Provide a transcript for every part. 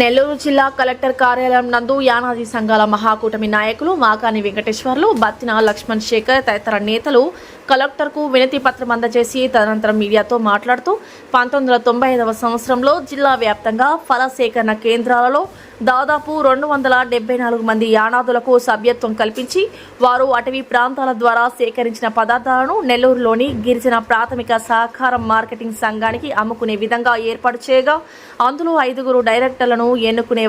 నెల్లూరు జిల్లా కలెక్టర్ కార్యాలయం నందు యానాది సంఘాల మహాకూటమి నాయకులు మాకాని వెంకటేశ్వర్లు, బత్తిన లక్ష్మణ్ శేఖర్ తదితర నేతలు కలెక్టర్కు వినతి పత్రం అందజేసి తదనంతరం మీడియాతో మాట్లాడుతూ 1995వ సంవత్సరంలో జిల్లా వ్యాప్తంగా ఫల సేకరణ కేంద్రాలలో దాదాపు 274 మంది యానాదులకు సభ్యత్వం కల్పించి వారు అటవీ ప్రాంతాల ద్వారా సేకరించిన పదార్థాలను నెల్లూరులోని గిరిజన ప్రాథమిక సహకార మార్కెటింగ్ సంఘానికి అమ్ముకునే విధంగా ఏర్పాటు చేయగా అందులో 5 డైరెక్టర్లను ఎన్నుకునే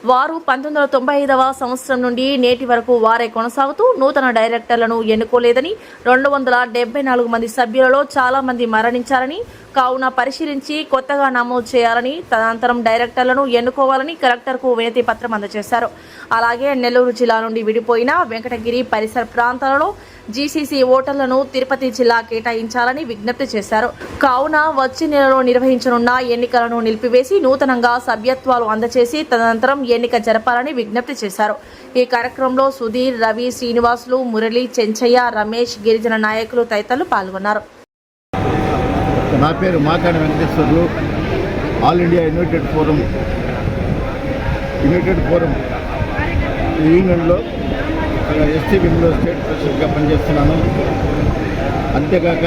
వారు 1995వ సంవత్సరం నుండి నేటి వరకు వారే కొనసాగుతూ నూతన డైరెక్టర్లను ఎన్నుకోలేదని 274 మంది సభ్యులలో చాలా మంది మరణించారని కావున పరిశీలించి కొత్తగా నమోదు చేయాలని తదనంతరం డైరెక్టర్లను ఎన్నుకోవాలని కలెక్టర్కు వినతి పత్రం అందజేశారు. అలాగే నెల్లూరు జిల్లా నుండి విడిపోయిన వెంకటగిరి పరిసర ప్రాంతాలలో జీసీసీ ఓటర్లను తిరుపతి జిల్లా కేటాయించాలని విజ్ఞప్తి చేశారు. కావున వచ్చే నెలలో నిర్వహించనున్న ఎన్నికలను నిలిపివేసి నూతనంగా సభ్యత్వాలు అందజేసి తదనంతరం ఎన్నిక జరపాలని విజ్ఞప్తి చేశారు. ఈ కార్యక్రమంలో సుధీర్, రవి, శ్రీనివాసులు, మురళి, చెంచయ్య, రమేష్, గిరిజన నాయకులు తదితరులు పాల్గొన్నారు. నా పేరు Makani Venkateswarlu. All India united forum యూనియన్లో ఎస్టీ వింగ్లో స్టేట్ ప్రెసిడెంట్గా పనిచేస్తున్నాను. అంతేకాక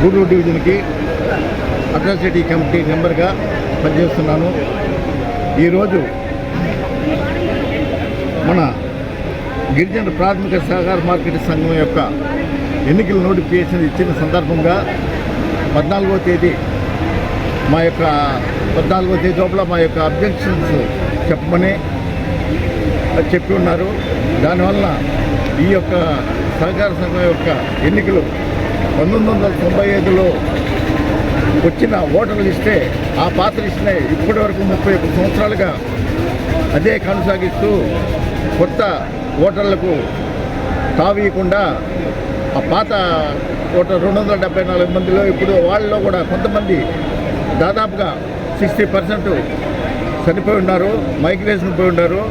గూడూరు డివిజన్కి అట్రాసిటీ కమిటీ మెంబర్గా పనిచేస్తున్నాను. ఈరోజు మన గిరిజన ప్రాథమిక సహకార మార్కెట్ సంఘం యొక్క ఎన్నికల నోటిఫికేషన్ ఇచ్చిన సందర్భంగా 14వ తేదీ లోపల మా యొక్క అబ్జెక్షన్స్ చెప్పమని చెప్పి ఉన్నారు. దానివల్ల ఈ యొక్క సహకార సంఘం యొక్క ఎన్నికలు 1995లో వచ్చిన ఓటర్లు ఇస్తే ఆ పాత లిస్టునే ఇప్పటి వరకు 31 సంవత్సరాలుగా అదే కొనసాగిస్తూ కొత్త ఓటర్లకు తావీయకుండా ఆ పాత ఓటర్ 274 మందిలో ఇప్పుడు వాళ్ళలో కూడా కొంతమంది దాదాపుగా 60% చనిపోయి ఉన్నారు, మైగ్రేషన్ పోయి ఉన్నారు.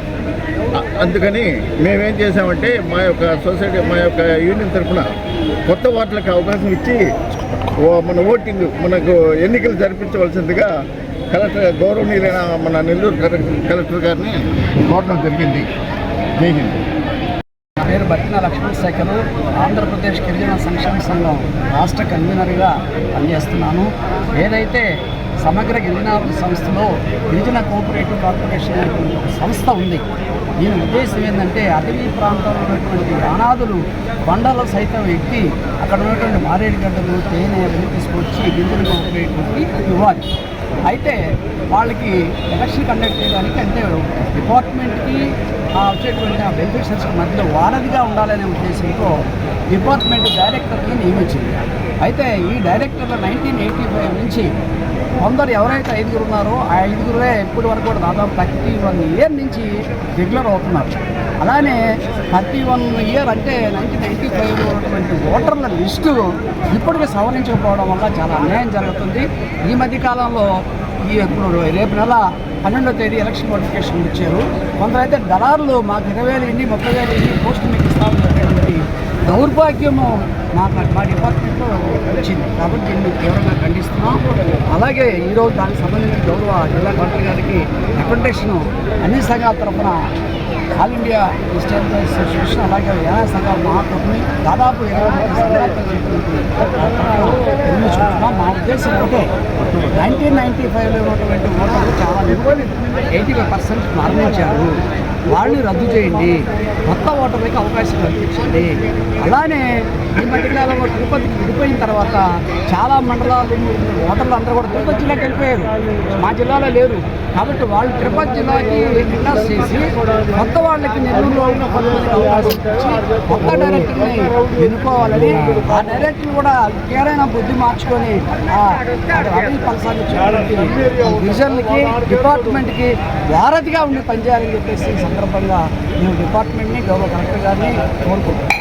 అందుకని మేమేం చేసామంటే మా యొక్క యూనియన్ తరఫున కొత్త ఓటర్లకు అవకాశం ఇచ్చి మన మనకు ఎన్నికలు జరిపించవలసిందిగా గౌరవనీయులైన మన నెల్లూరు కలెక్టర్ గారిని కోరడం జరిగింది. జై హింద్. నా పేరు బత్తిన లక్ష్మణ్ శేఖర్, ఆంధ్రప్రదేశ్ గిరిజన సంక్షేమ సంఘం రాష్ట్ర కన్వీనర్గా పనిచేస్తున్నాను. ఏదైతే సమగ్ర గిరిజన సంస్థలో గిరిజన కోఆపరేటివ్ కార్పొరేషన్ అనేటువంటి ఒక సంస్థ ఉంది. దీని ఉద్దేశం ఏంటంటే అటవీ ప్రాంతంలో ఉన్నటువంటి అనాథులు కొండలు సైతం ఎక్కి అక్కడ ఉన్నటువంటి మారేడుగడ్డలు, తేనె అవన్నీ తీసుకొచ్చి గిరిజన కోఆపరేటివ్కి ఇవ్వాలి. అయితే వాళ్ళకి ఎలక్షన్ కండక్ట్ చేయడానికి అంటే డిపార్ట్మెంట్కి వచ్చేటువంటి బెనిఫిషరీస్ మధ్యలో వారధిగా ఉండాలనే ఉద్దేశంతో డిపార్ట్మెంట్ డైరెక్టర్ని నియమించింది. అయితే ఈ డైరెక్టర్లు 1985 నుంచి కొందరు ఎవరైతే 5 ఉన్నారో ఆ 5 ఇప్పటి వరకు కూడా దాదాపు 31 ఇయర్ నుంచి రెగ్యులర్ అవుతున్నారు. అలానే 31 ఇయర్ అంటే 1995లో ఉన్నటువంటి ఓటర్ల లిస్టు ఇప్పటికీ సవరించకపోవడం వల్ల చాలా అన్యాయం జరుగుతుంది. ఈ మధ్యకాలంలో ఇప్పుడు రేపు నెల 12వ తేదీ ఎలక్షన్ నోటిఫికేషన్ ఇచ్చారు. కొందరైతే దళారులు మాకు 20,000 ఇండి 30,000 ఇండి పోస్టులు మీకు ఇస్తామని చెప్పేటువంటి దౌర్భాగ్యము మా డిపార్ట్మెంట్లో వచ్చింది. కాబట్టి దీన్ని తీవ్రంగా ఖండిస్తున్నాం. అలాగే ఈరోజు దానికి సంబంధించి గౌరవ జిల్లా కలెక్టర్ గారికి రికమెండేషను అన్ని సంఘాల తరఫున ఆల్ ఇండియా స్టేట్ అసోసియేషన్ అలాగే యానా సంఘాల మహాకూటమి దాదాపు 20 సంఘాలతో నిర్మించుకుంటున్నాం. మా ఉద్దేశం ఒకటే, 1995లో ఉన్నటువంటి ఓటర్లు చాలా 80% మరణించారు. వాళ్ళని రద్దు చేయండి, కొత్త ఓటర్లకి అవకాశం కల్పించండి. అలానే ఈ మధ్యకాలంలో తిరుపతికి విడిపోయిన తర్వాత చాలా మండలాలు ఓటర్లు అందరూ కూడా తిరుపతి జిల్లాకి వెళ్ళిపోయారు, మా జిల్లాలో లేరు. కాబట్టి వాళ్ళు తిరుపతి జిల్లాకి రిటర్న్ చేసి కొత్త వాళ్ళకి నెల్లూరులో ఉన్న కొంతమందికి అవకాశం ఇచ్చి కొత్త డైరెక్టర్ని ఎన్నుకోవాలని, ఆ డైరెక్టర్ని కూడా కేరైనా బుద్ధి మార్చుకొని అభివృద్ధి కొనసాగించేటువంటి గిరిజనులకి డిపార్ట్మెంట్కి వారధిగా ఉండి పనిచేయాలని చెప్పేసి సందర్భంగా మేము డిపార్ట్మెంట్ని గౌరవ కలెక్టర్ గారిని కోరుకుంటున్నాం.